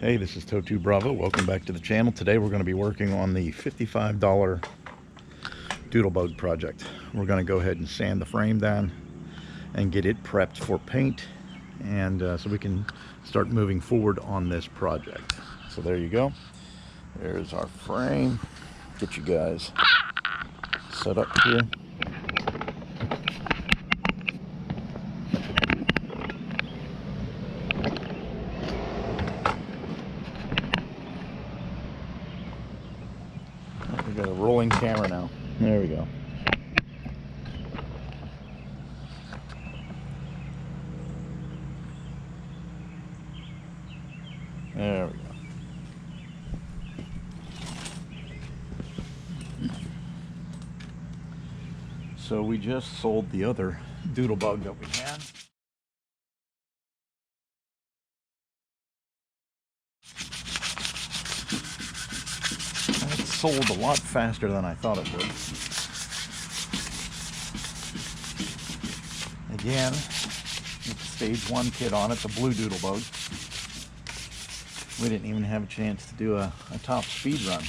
Hey, this is Totu Bravo. Welcome back to the channel. Today we're going to be working on the $55 Doodlebug project. We're going to go ahead and sand the frame down and get it prepped for paint, and so we can start moving forward on this project. So there you go. There's our frame. Get you guys set up here. We got a rolling camera now. There we go. There we go. So we just sold the other Doodlebug that we had. It sold a lot faster than I thought it would. Again, with the stage 1 kit on it, the blue Doodlebug. We didn't even have a chance to do a top speed run.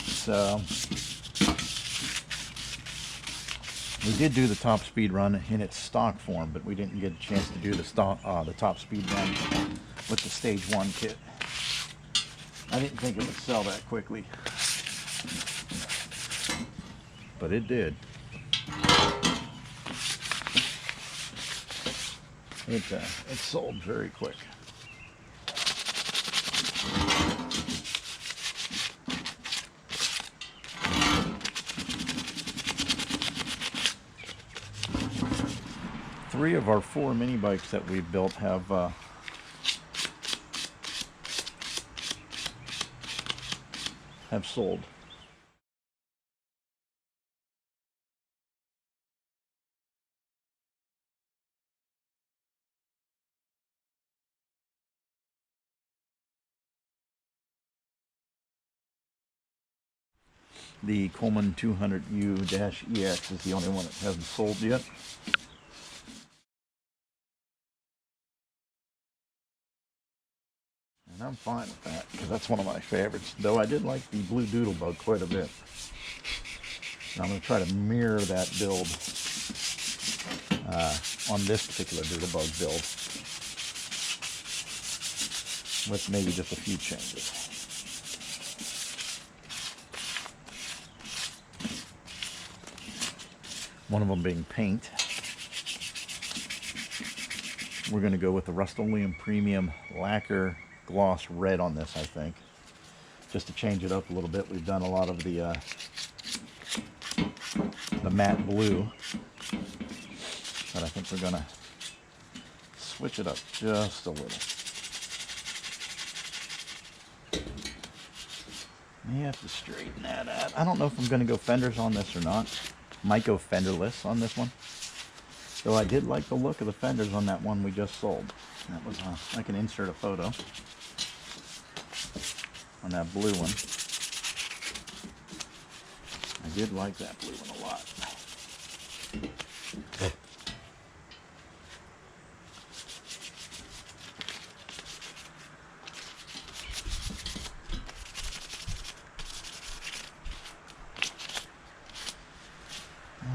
So we did do the top speed run in its stock form, but we didn't get a chance to do the top speed run with the stage 1 kit. I didn't think it would sell that quickly, but it did. It sold very quick. Three of our 4 mini bikes that we've built have sold. The Coleman 200U-EX is the only one that hasn't sold yet. And I'm fine with that, because that's one of my favorites. Though I did like the blue Doodlebug quite a bit. And I'm going to try to mirror that build on this particular Doodlebug build, with maybe just a few changes. One of them being paint. We're going to go with the Rust-Oleum Premium Lacquer Gloss Red on this, I think. Just to change it up a little bit. We've done a lot of the matte blue. But I think we're going to switch it up just a little. May have to straighten that out. I don't know if I'm going to go fenders on this or not. Might go fenderless on this one. Though I did like the look of the fenders on that one we just sold. That was, I can insert a photo on that blue one. I did like that blue one a lot.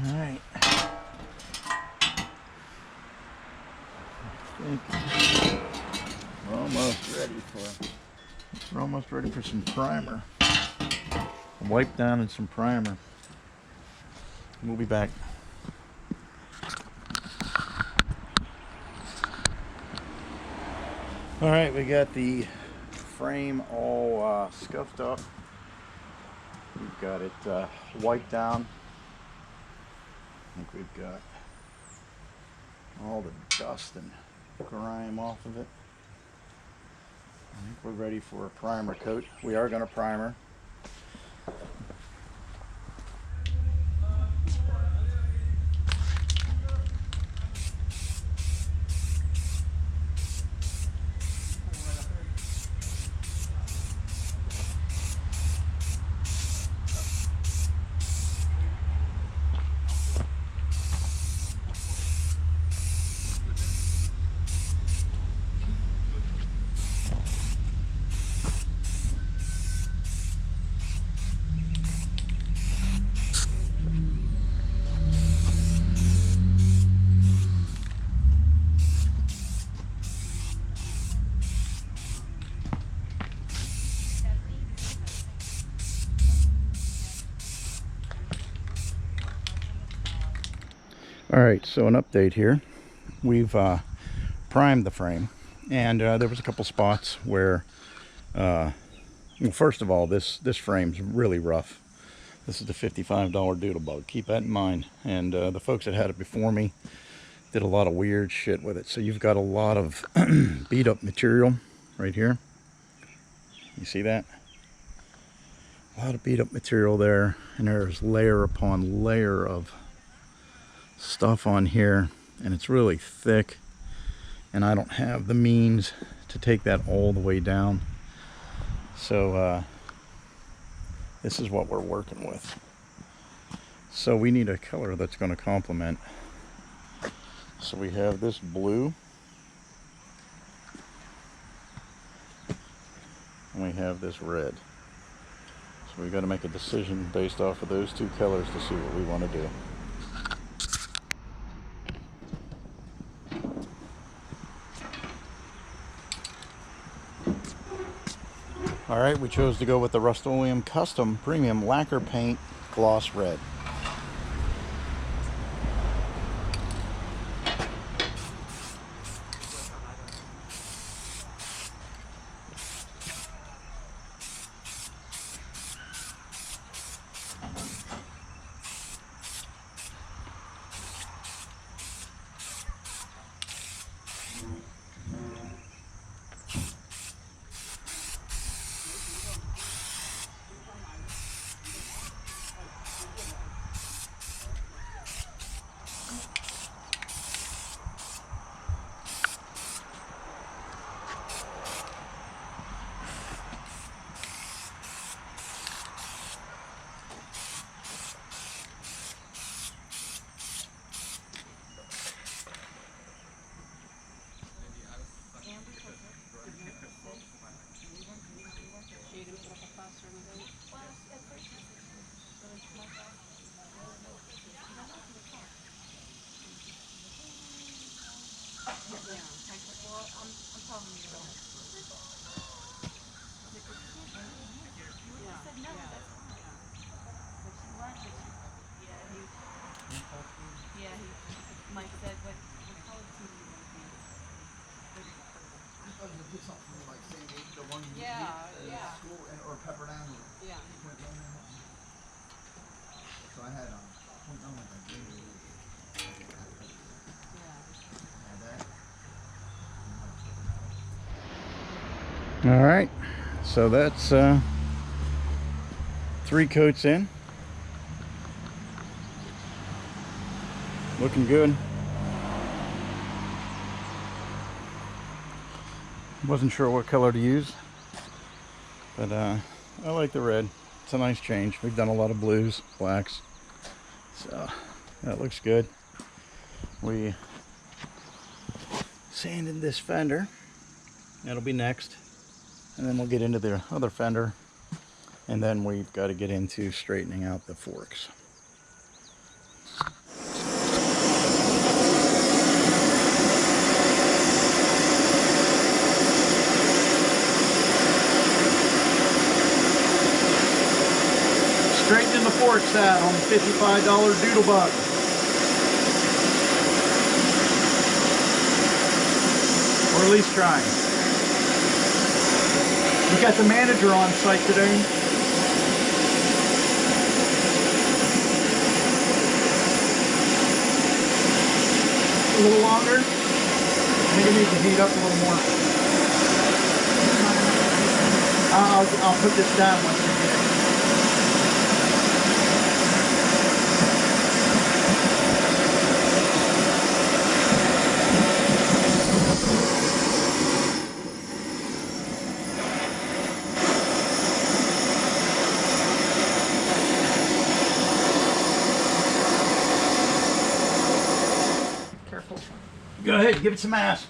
Alright. We're almost ready for some primer. A wipe down and some primer. We'll be back. Alright, we got the frame all scuffed up. We've got it wiped down. I think we've got all the dust and grime off of it. I think we're ready for a primer coat. We are going to primer. All right, so an update here. We've primed the frame, and there was a couple spots where, well, first of all, this frame's really rough. This is the $55 Doodlebug. Keep that in mind. And the folks that had it before me did a lot of weird shit with it. So you've got a lot of beat up material right here. You see that? A lot of beat up material there, and there's layer upon layer of stuff on here, and it's really thick, and I don't have the means to take that all the way down. So this is what we're working with. So we need a color that's going to complement. So we have this blue, and we have this red. So we got to make a decision based off of those two colors to see what we want to do. All right, we chose to go with the Rust-Oleum Custom Premium Lacquer Paint Gloss Red. Mike said, what color TV do you want to Do something like San Diego, the one you Yeah, in yeah. school, or Pepperdine. Yeah. So I had went on like a game. Yeah. All right, so that's 3 coats in. Looking good. Wasn't sure what color to use, but I like the red. It's a nice change. We've done a lot of blues, blacks, so that looks good. We sanded this fender. That'll be next, and then we'll get into the other fender, and then we've got to get into straightening out the forks. Straightening the forks out on the $55 Doodlebug. Or at least trying. We got the manager on site today. A little longer. I think it needs to heat up a little more. I'll put this down once we get it. Go ahead, give it some ass.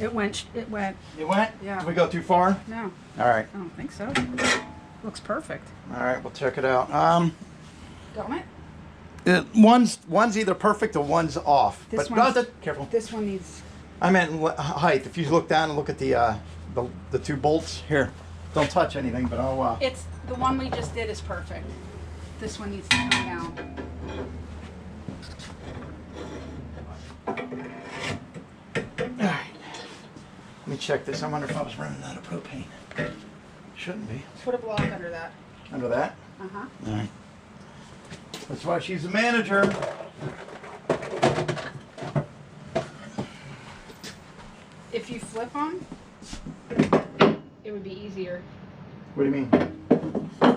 It went. It went? Yeah. Did we go too far? No, All right. I don't think so. Looks perfect. All right, we'll check it out. Don't it? One's either perfect or one's off. This But one's- careful. This one needs. I meant height. If you look down and look at the 2 bolts here, don't touch anything. But I'll. It's the one we just did is perfect. This one needs to come down. check this. I wonder if I was running out of propane. Shouldn't be. Put a block under that. Under that? Uh-huh. All right. That's why she's the manager. If you flip them, it would be easier. What do you mean?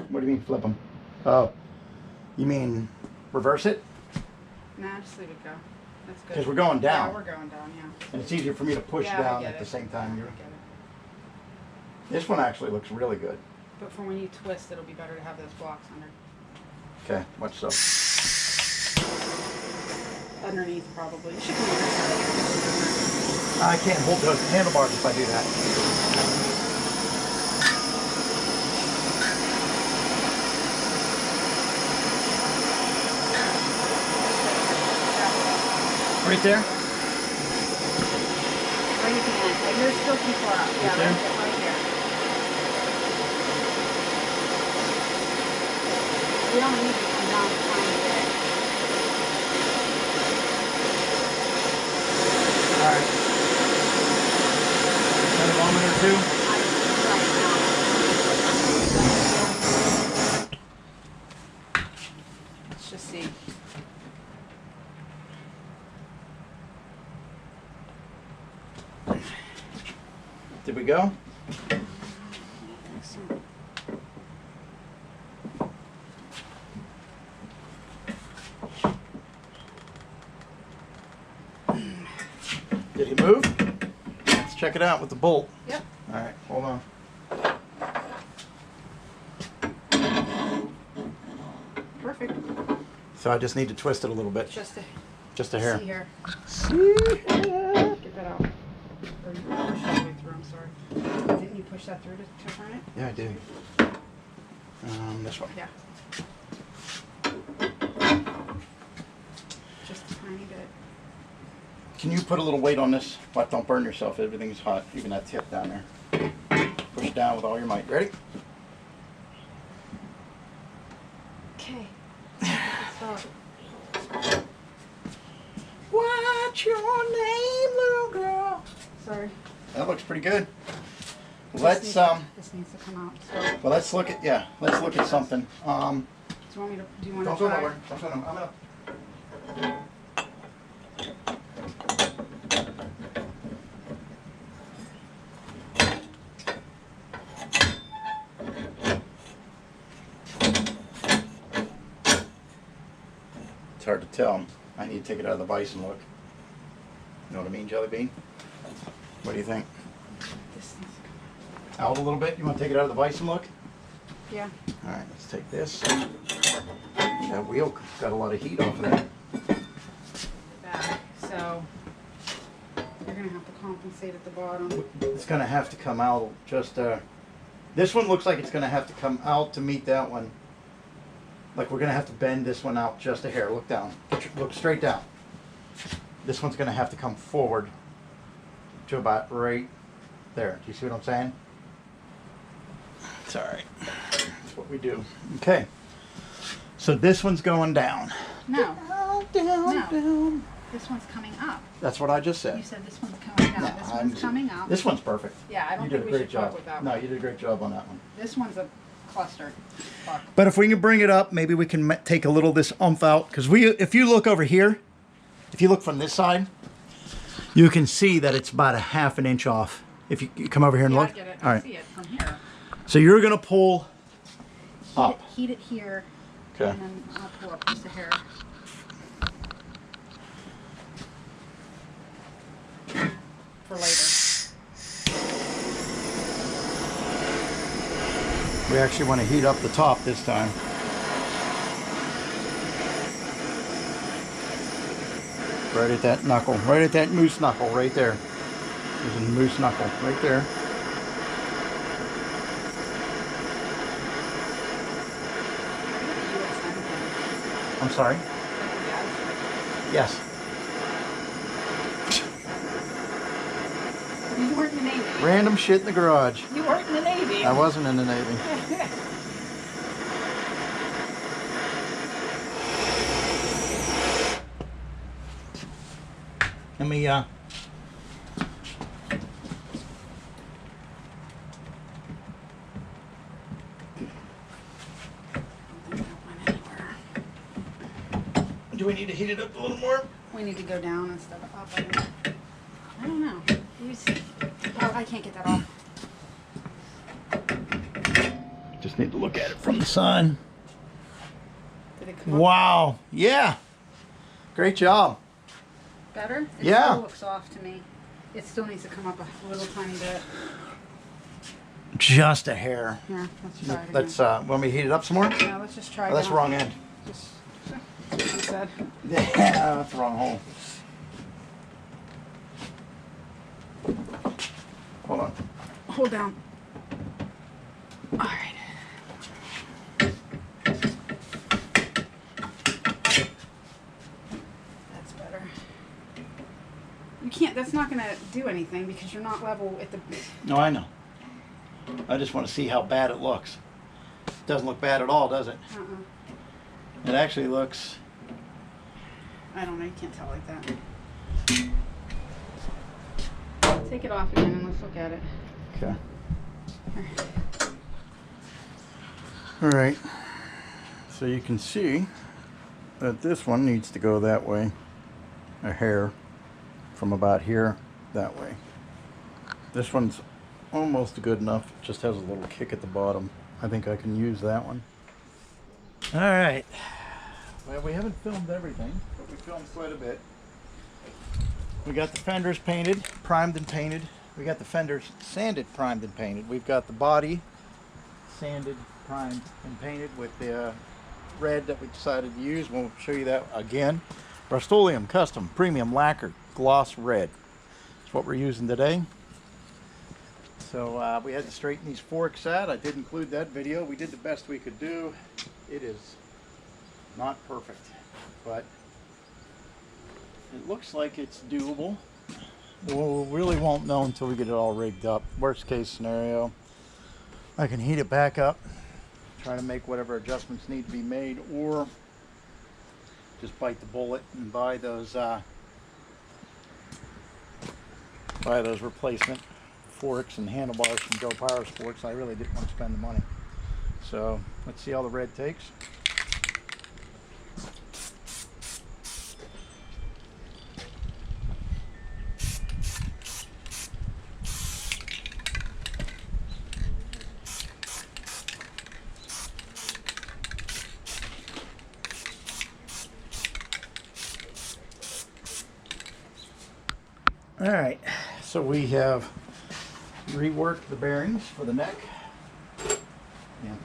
What do you mean flip them? Oh, you mean reverse it? Nah, just leave it go. That's good. Because we're going down. Yeah, we're going down, yeah. And it's easier for me to push Yeah, I down get at the it. same time. I You're... get it. This one actually looks really good. But for when you twist, it'll be better to have those blocks under. Okay, what's up? Underneath, probably. It should be underneath. I can't hold those handlebars if I do that. Right there? Right at the end. Like, you're still too far up. Yeah, there? right here. You don't need to come down a tiny bit. Alright. Got a moment or two? Let's just see. Did we go? Did he move? Let's check it out with the bolt. Yep. Alright, hold on. Perfect. So I just need to twist it a little bit. Just to Just a hair. see here. Get that out. Or you push all the way through, I'm sorry. Didn't you push that through to turn it? Yeah, I did. This way. Yeah. Just a tiny bit. Can you put a little weight on this? What? Don't burn yourself. Everything's hot. Even that tip down there. Push down with all your might. Ready? Okay. What's your name, little girl? Sorry. That looks pretty good. This Let's needs- This needs to come out. So, well, let's look at let's look at something. do you want me to? Do you want Don't to go try? nowhere. Don't go nowhere. I'm gonna. It's hard to tell. I need to take it out of the vise and look. You know what I mean, Jelly Bean? What do you think? This needs to come Out a little bit? You want to take it out of the vise and look? out. Yeah. All right, let's take this. That wheel got a lot of heat off of that. Back. So you're gonna have to compensate at the bottom. It's gonna have to come out just, this one looks like it's gonna have to come out to meet that one. Like we're gonna have to bend this one out just a hair. Look down. Look straight down. This one's gonna have to come forward to about right there. Do you see what I'm saying? It's all right. That's what we do. Okay. So this one's going down. No. Down, No. down. This one's coming up. That's what I just You said. said this one's coming down. No, This I'm- one's coming up. This one's perfect. Yeah, I don't You did think a we great should fuck job. with that No, one. you did a great job on that one. This one's a cluster. Fuck. But if we can bring it up, maybe we can take a little of this umph out. Because if you look over here, if you look from this side, you can see that it's about a ½ an inch off. If you come over here and Yeah, look. I get it. All I right. see it from here. So you're going to pull up. Heat it here. Okay. And then I'll pull up just a hair. For later. We actually want to heat up the top this time. Right at that knuckle. Right at that moose knuckle right there. There's a moose knuckle right there. I'm sorry? Yes. You weren't in the Navy. Random shit in the garage. You weren't in the Navy. I wasn't in the Navy. Let me Do we need to heat it up a little more? We need to go down instead of up. I don't know. You see. Oh, I can't get that off. Just need to look at it from the sun. Did it come up Wow. Yeah. Great job. better? It Yeah. still looks off to me. It still needs to come up a little tiny bit. Just a hair. Here, let's try it again. Let's want me to heat it up some more? Yeah, let's just try Oh, that's again. the wrong end. Just, what he said. Yeah, that's the wrong hole. Hold on. Hold down. All right. That's better. You can't, that's not going to do anything because you're not level at the... No, I know. I just want to see how bad it looks. Doesn't look bad at all, does it? It actually looks... I don't know, you can't tell like that. Take it off again and let's look at it. Okay. All right. So you can see that this one needs to go that way, a hair from about here that way. This one's almost good enough. It just has a little kick at the bottom. I think I can use that one. All right. Well, we haven't filmed everything, but we filmed quite a bit. We got the fenders painted, primed and painted. We got the fenders sanded, primed and painted. We've got the body sanded, primed and painted with the red that we decided to use. We'll show you that again. Rust-Oleum Custom Premium Lacquer Gloss Red. That's what we're using today. So we had to straighten these forks out. I did include that video. We did the best we could do. It is not perfect, but it looks like it's doable. We really won't know until we get it all rigged up. Worst case scenario, I can heat it back up, try to make whatever adjustments need to be made, or just bite the bullet and buy those replacement forks and handlebars from Joe Power Sports. I really didn't want to spend the money. So let's see how the red takes. All right, so we have reworked the bearings for the neck and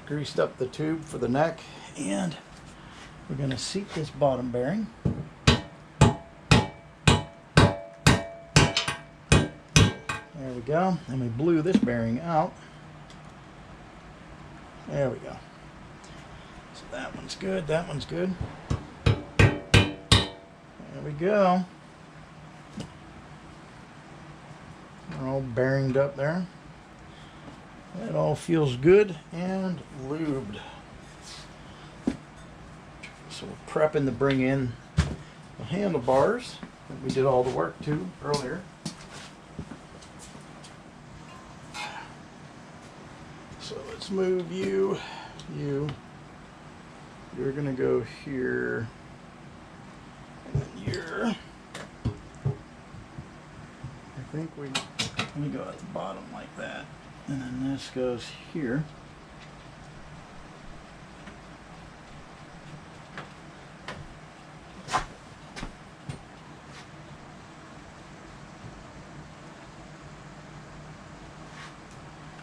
greased up the tube for the neck, and we're going to seat this bottom bearing. There we go, and we blew this bearing out. There we go. So that one's good, that one's good. There we go. They're all bearinged up there. That all feels good and lubed. So we're prepping to bring in the handlebars that we did all the work to earlier. So let's move you. You're gonna go here, and then you're. I think we go at the bottom like that, and then this goes here.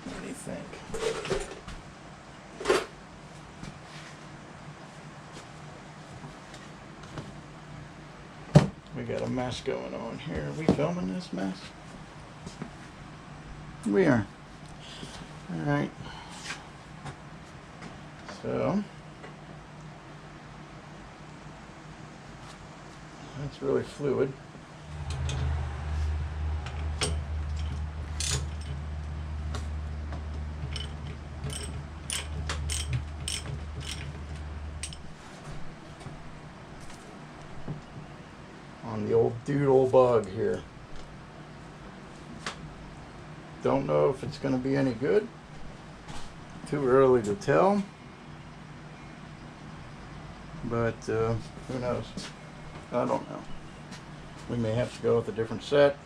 What do you think? We got a mess going on here. Are we filming this mess? We are. All right. So that's really fluid. On the old Doodlebug here. Don't know if it's going to be any good. Too early to tell. but who knows? I don't know. We may have to go with a different set.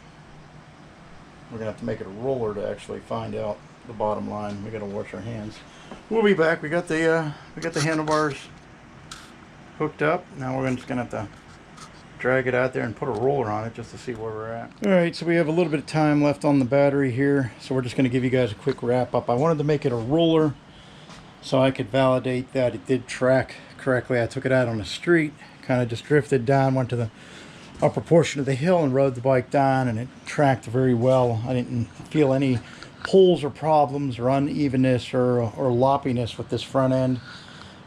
We're gonna have to make it a roller to actually find out the bottom line. We gotta wash our hands. We'll be back. We got the handlebars hooked up. Now we're just gonna have to drag it out there and put a roller on it just to see where we're at. All right, so we have a little bit of time left on the battery here, so we're just gonna give you guys a quick wrap up. I wanted to make it a roller so I could validate that it did track correctly. I took it out on the street, kind of just drifted down, went to the upper portion of the hill and rode the bike down, and it tracked very well. I didn't feel any pulls or problems or unevenness or loppiness with this front end.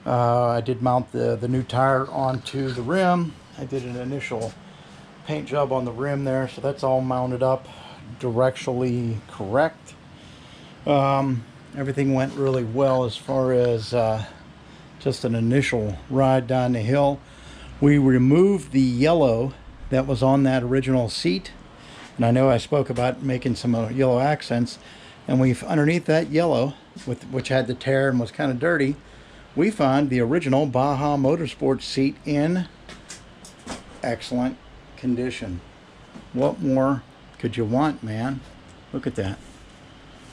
I did mount the new tire onto the rim. I did an initial paint job on the rim there, so that's all mounted up directionally correct. Everything went really well as far as just an initial ride down the hill. We removed the yellow that was on that original seat, and I know I spoke about making some yellow accents, and we've underneath that yellow, which had the tear and was kind of dirty, we found the original Baja Motorsports seat in excellent condition. What more could you want, man? Look at that.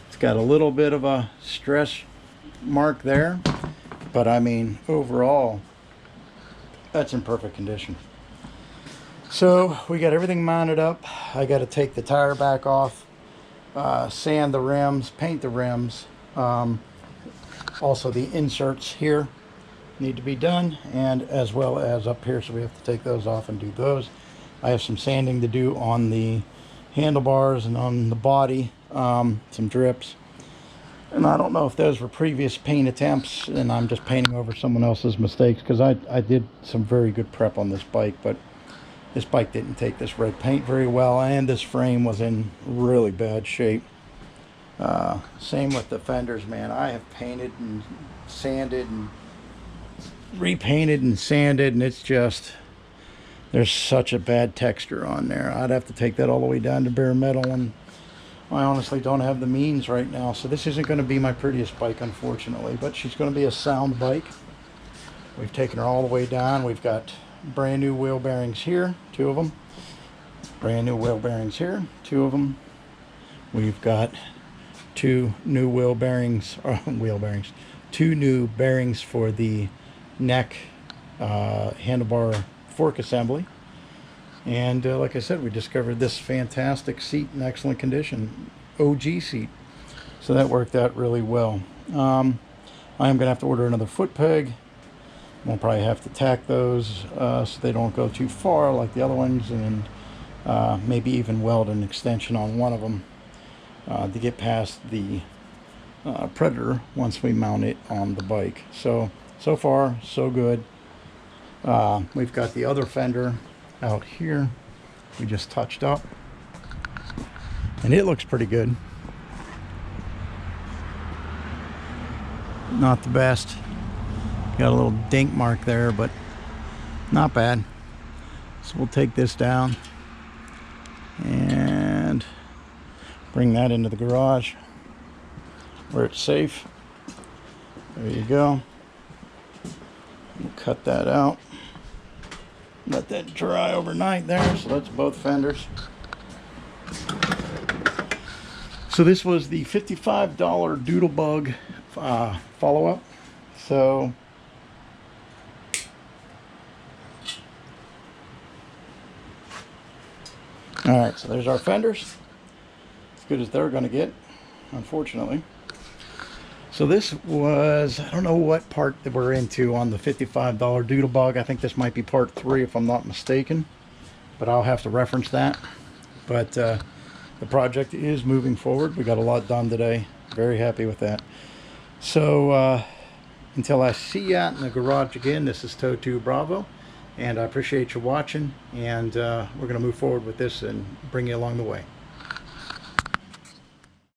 It's got a little bit of a stress mark there, but I mean overall that's in perfect condition. So we got everything mounted up. I got to take the tire back off, sand the rims, paint the rims. Also the inserts here need to be done, and as well as up here, so we have to take those off and do those. I have some sanding to do on the handlebars and on the body, some drips, and I don't know if those were previous paint attempts and I'm just painting over someone else's mistakes, because I did some very good prep on this bike, but this bike didn't take this red paint very well, and this frame was in really bad shape. Same with the fenders, man. I have painted and sanded and repainted and sanded, and it's just, there's such a bad texture on there. I'd have to take that all the way down to bare metal, and I honestly don't have the means right now. So this isn't going to be my prettiest bike, unfortunately, but she's going to be a sound bike. We've taken her all the way down. We've got brand new wheel bearings here, 2 of them. Brand new wheel bearings here, 2 of them. We've got 2 new wheel bearings, 2 new bearings for the neck handlebar fork assembly. And like I said, we discovered this fantastic seat in excellent condition, OG seat. So that worked out really well. I am going to have to order another foot peg. We'll probably have to tack those so they don't go too far like the other ones, and maybe even weld an extension on one of them to get past the Predator once we mount it on the bike. So far so good. We've got the other fender out here we just touched up, and it looks pretty good. Not the best. Got a little dink mark there, but not bad. So we'll take this down and bring that into the garage where it's safe. There you go. We'll cut that out. Let that dry overnight there. So that's both fenders. So this was the $55 Doodlebug follow-up. So alright, so there's our fenders. As good as they're going to get, unfortunately. So this was, I don't know what part that we're into on the $55 Doodlebug. I think this might be part 3 if I'm not mistaken, but I'll have to reference that. But the project is moving forward. We got a lot done today. Very happy with that. So until I see you out in the garage again, this is Toe2 Bravo, and I appreciate you watching, and we're going to move forward with this and bring you along the way.